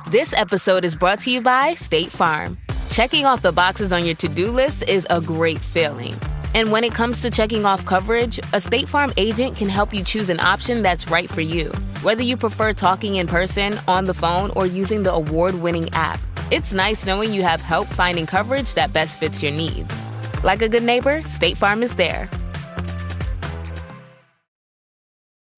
This episode is brought to you by State Farm. Checking off the boxes on your to-do list is a great feeling. And when it comes to checking off coverage, a State Farm agent can help you choose an option that's right for you. Whether you prefer talking in person, on the phone, or using the award-winning app, it's nice knowing you have help finding coverage that best fits your needs. Like a good neighbor, State Farm is there.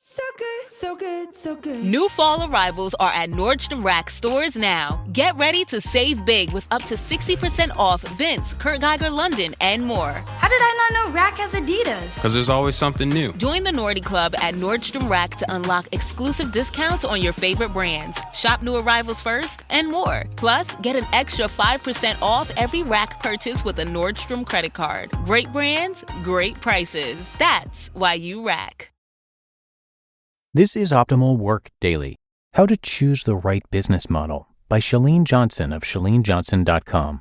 So good, so good, so good. New fall arrivals are at Nordstrom Rack stores now. Get ready to save big with up to 60% off Vince, Kurt Geiger London, and more. How did I not know Rack has Adidas? Because there's always something new. Join the Nordy Club at Nordstrom Rack to unlock exclusive discounts on your favorite brands. Shop new arrivals first and more. Plus, get an extra 5% off every Rack purchase with a Nordstrom credit card. Great brands, great prices. That's why you Rack. This is Optimal Work Daily, How to Choose the Right Business Model by Chalene Johnson of ChaleneJohnson.com.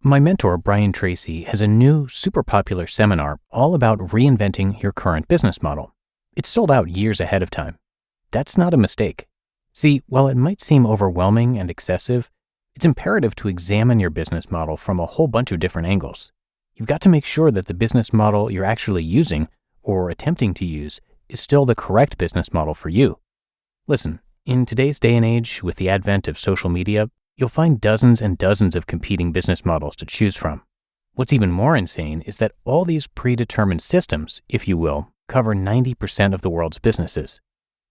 My mentor, Brian Tracy, has a new, super popular seminar all about reinventing your current business model. It's sold out years ahead of time. That's not a mistake. See, while it might seem overwhelming and excessive, it's imperative to examine your business model from a whole bunch of different angles. You've got to make sure that the business model you're actually using or attempting to use is still the correct business model for you. Listen, in today's day and age, with the advent of social media, you'll find dozens and dozens of competing business models to choose from. What's even more insane is that all these predetermined systems, if you will, cover 90% of the world's businesses.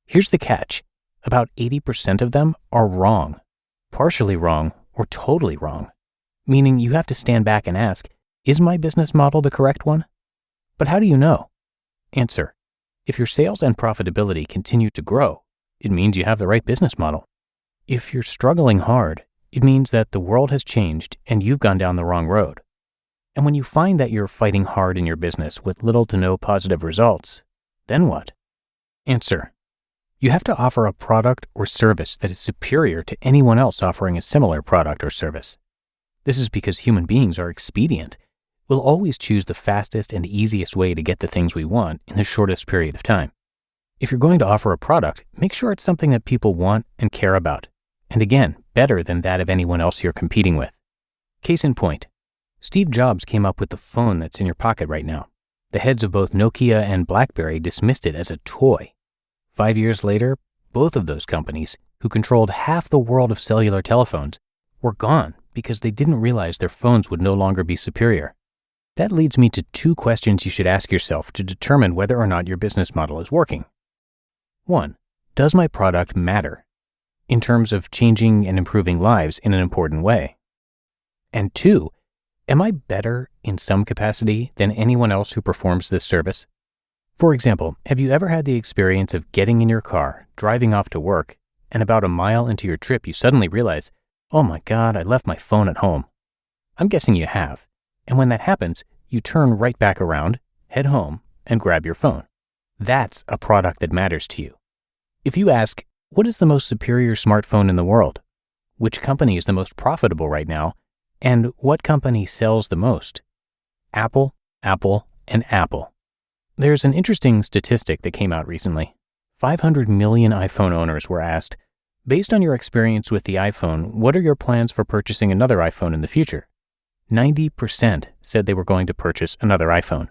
Here's the catch. About 80% of them are wrong, partially wrong, or totally wrong. Meaning you have to stand back and ask, is my business model the correct one? But how do you know? Answer. If your sales and profitability continue to grow, it means you have the right business model. If you're struggling hard, it means that the world has changed and you've gone down the wrong road. And when you find that you're fighting hard in your business with little to no positive results, then what? Answer. You have to offer a product or service that is superior to anyone else offering a similar product or service. This is because human beings are expedient. We'll always choose the fastest and easiest way to get the things we want in the shortest period of time. If you're going to offer a product, make sure it's something that people want and care about. And again, better than that of anyone else you're competing with. Case in point, Steve Jobs came up with the phone that's in your pocket right now. The heads of both Nokia and BlackBerry dismissed it as a toy. 5 years later, both of those companies, who controlled half the world of cellular telephones, were gone because they didn't realize their phones would no longer be superior. That leads me to 2 questions you should ask yourself to determine whether or not your business model is working. 1. Does my product matter in terms of changing and improving lives in an important way? And 2, am I better in some capacity than anyone else who performs this service? For example, have you ever had the experience of getting in your car, driving off to work, and about a mile into your trip you suddenly realize, oh my God, I left my phone at home? I'm guessing you have. And when that happens, you turn right back around, head home, and grab your phone. That's a product that matters to you. If you ask, what is the most superior smartphone in the world? Which company is the most profitable right now? And what company sells the most? Apple, Apple, and Apple. There's an interesting statistic that came out recently. 500 million iPhone owners were asked, based on your experience with the iPhone, what are your plans for purchasing another iPhone in the future? 90% said they were going to purchase another iPhone.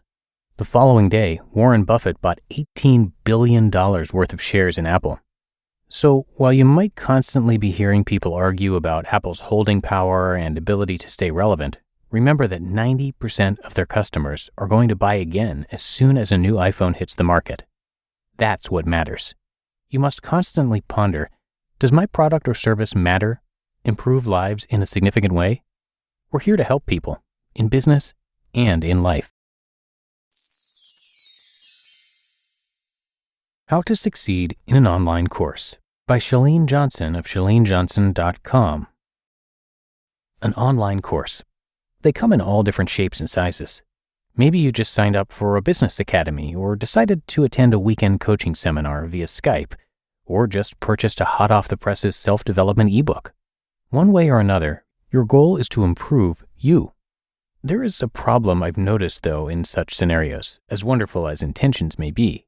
The following day, Warren Buffett bought $18 billion worth of shares in Apple. So while you might constantly be hearing people argue about Apple's holding power and ability to stay relevant, remember that 90% of their customers are going to buy again as soon as a new iPhone hits the market. That's what matters. You must constantly ponder, does my product or service matter, improve lives in a significant way? We're here to help people, in business and in life. How to Succeed in an Online Course by Chalene Johnson of ChaleneJohnson.com. An online course. They come in all different shapes and sizes. Maybe you just signed up for a business academy or decided to attend a weekend coaching seminar via Skype, or just purchased a hot-off-the-presses self-development ebook. One way or another, your goal is to improve you. There is a problem I've noticed, though, in such scenarios, as wonderful as intentions may be.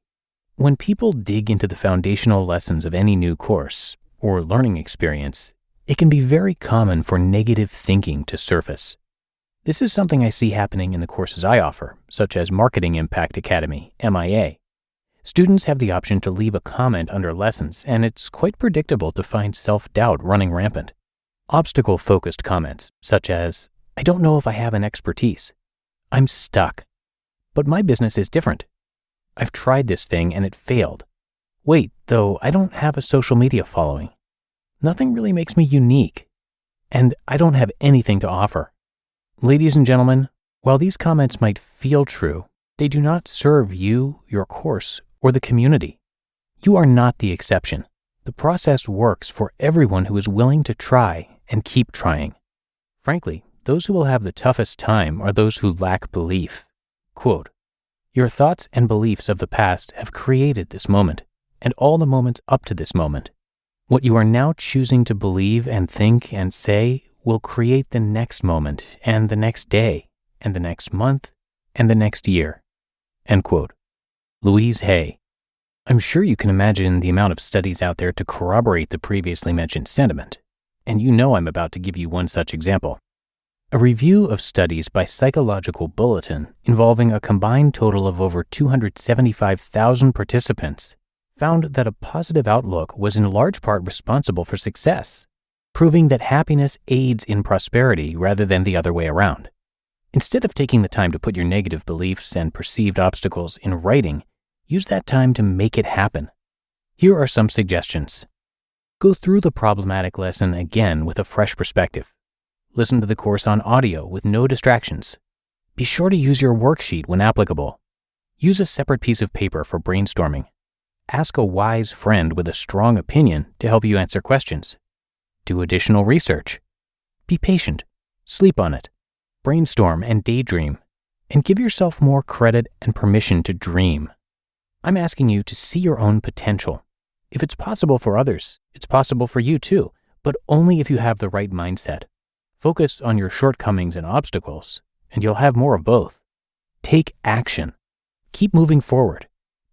When people dig into the foundational lessons of any new course, or learning experience, it can be very common for negative thinking to surface. This is something I see happening in the courses I offer, such as Marketing Impact Academy, MIA. Students have the option to leave a comment under lessons, and it's quite predictable to find self-doubt running rampant. Obstacle-focused comments, such as, I don't know if I have an expertise. I'm stuck. But my business is different. I've tried this thing and it failed. Wait, though, I don't have a social media following. Nothing really makes me unique. And I don't have anything to offer. Ladies and gentlemen, while these comments might feel true, they do not serve you, your course, or the community. You are not the exception. The process works for everyone who is willing to try and keep trying. Frankly, those who will have the toughest time are those who lack belief. Quote, your thoughts and beliefs of the past have created this moment, and all the moments up to this moment. What you are now choosing to believe and think and say will create the next moment, and the next day, and the next month, and the next year. End quote. Louise Hay. I'm sure you can imagine the amount of studies out there to corroborate the previously mentioned sentiment, and you know I'm about to give you one such example. A review of studies by Psychological Bulletin involving a combined total of over 275,000 participants found that a positive outlook was in large part responsible for success, proving that happiness aids in prosperity rather than the other way around. Instead of taking the time to put your negative beliefs and perceived obstacles in writing, use that time to make it happen. Here are some suggestions. Go through the problematic lesson again with a fresh perspective. Listen to the course on audio with no distractions. Be sure to use your worksheet when applicable. Use a separate piece of paper for brainstorming. Ask a wise friend with a strong opinion to help you answer questions. Do additional research. Be patient. Sleep on it. Brainstorm and daydream. And give yourself more credit and permission to dream. I'm asking you to see your own potential. If it's possible for others, it's possible for you too, but only if you have the right mindset. Focus on your shortcomings and obstacles, and you'll have more of both. Take action. Keep moving forward.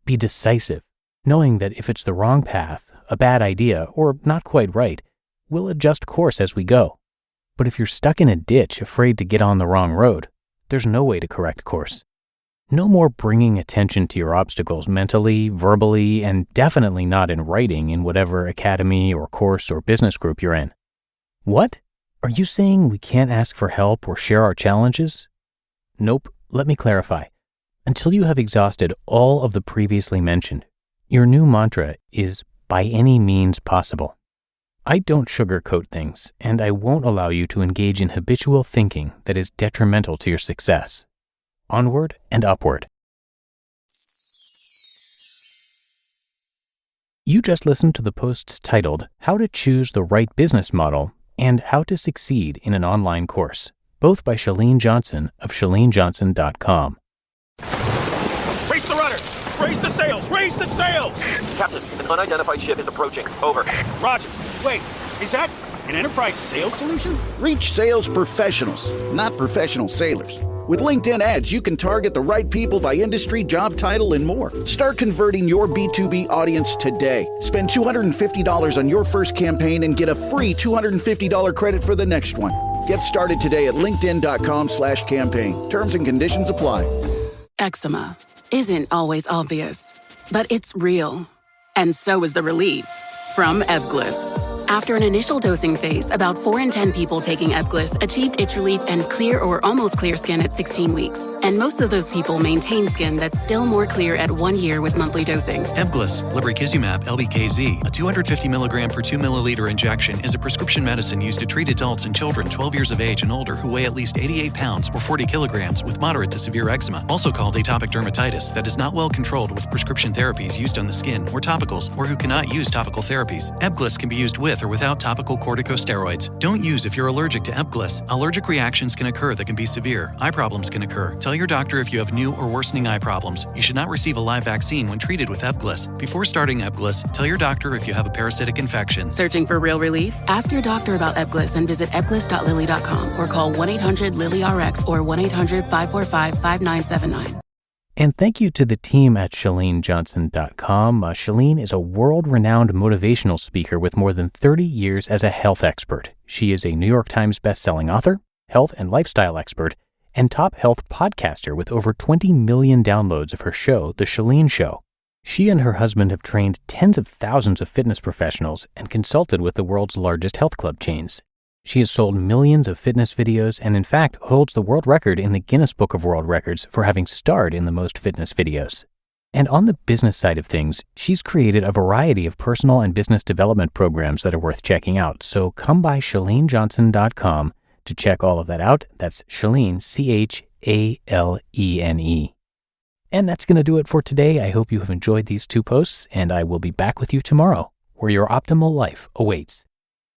Be decisive, knowing that if it's the wrong path, a bad idea, or not quite right, we'll adjust course as we go. But if you're stuck in a ditch afraid to get on the wrong road, there's no way to correct course. No more bringing attention to your obstacles mentally, verbally, and definitely not in writing in whatever academy or course or business group you're in. What? Are you saying we can't ask for help or share our challenges? Nope, let me clarify. Until you have exhausted all of the previously mentioned, your new mantra is by any means possible. I don't sugarcoat things, and I won't allow you to engage in habitual thinking that is detrimental to your success. Onward and upward. You just listened to the posts titled How to Choose the Right Business Model and How to Succeed in an Online Course, both by Chalene Johnson of ChaleneJohnson.com. Raise the rudders! Raise the sails! Raise the sails! Captain, an unidentified ship is approaching. Over. Roger. Wait, is that an enterprise sales solution? Reach sales professionals, not professional sailors. With LinkedIn ads, you can target the right people by industry, job title, and more. Start converting your B2B audience today. Spend $250 on your first campaign and get a free $250 credit for the next one. Get started today at linkedin.com/campaign. Terms and conditions apply. Eczema isn't always obvious, but it's real. And so is the relief from Ebglyss. After an initial dosing phase, about 4 in 10 people taking Ebglyss achieved itch relief and clear or almost clear skin at 16 weeks. And most of those people maintain skin that's still more clear at 1 year with monthly dosing. Ebglyss, lebrikizumab LBKZ, a 250 milligram per 2 milliliter injection, is a prescription medicine used to treat adults and children 12 years of age and older who weigh at least 88 pounds or 40 kilograms with moderate to severe eczema, also called atopic dermatitis, that is not well controlled with prescription therapies used on the skin or topicals, or who cannot use topical therapies. Ebglyss can be used with or without topical corticosteroids. Don't use if you're allergic to Ebglyss. Allergic reactions can occur that can be severe. Eye problems can occur. Tell your doctor if you have new or worsening eye problems. You should not receive a live vaccine when treated with Ebglyss. Before starting Ebglyss, tell your doctor if you have a parasitic infection. Searching for real relief? Ask your doctor about Ebglyss and visit ebglyss.lilly.com or call 1-800-LILY-RX or 1-800-545-5979. And thank you to the team at ChaleneJohnson.com. Chalene is a world-renowned motivational speaker with more than 30 years as a health expert. She is a New York Times bestselling author, health and lifestyle expert, and top health podcaster with over 20 million downloads of her show, The Chalene Show. She and her husband have trained tens of thousands of fitness professionals and consulted with the world's largest health club chains. She has sold millions of fitness videos and in fact holds the world record in the Guinness Book of World Records for having starred in the most fitness videos. And on the business side of things, she's created a variety of personal and business development programs that are worth checking out. So come by ChaleneJohnson.com to check all of that out. That's Chalene, Chalene. And that's going to do it for today. I hope you have enjoyed these two posts, and I will be back with you tomorrow, where your optimal life awaits.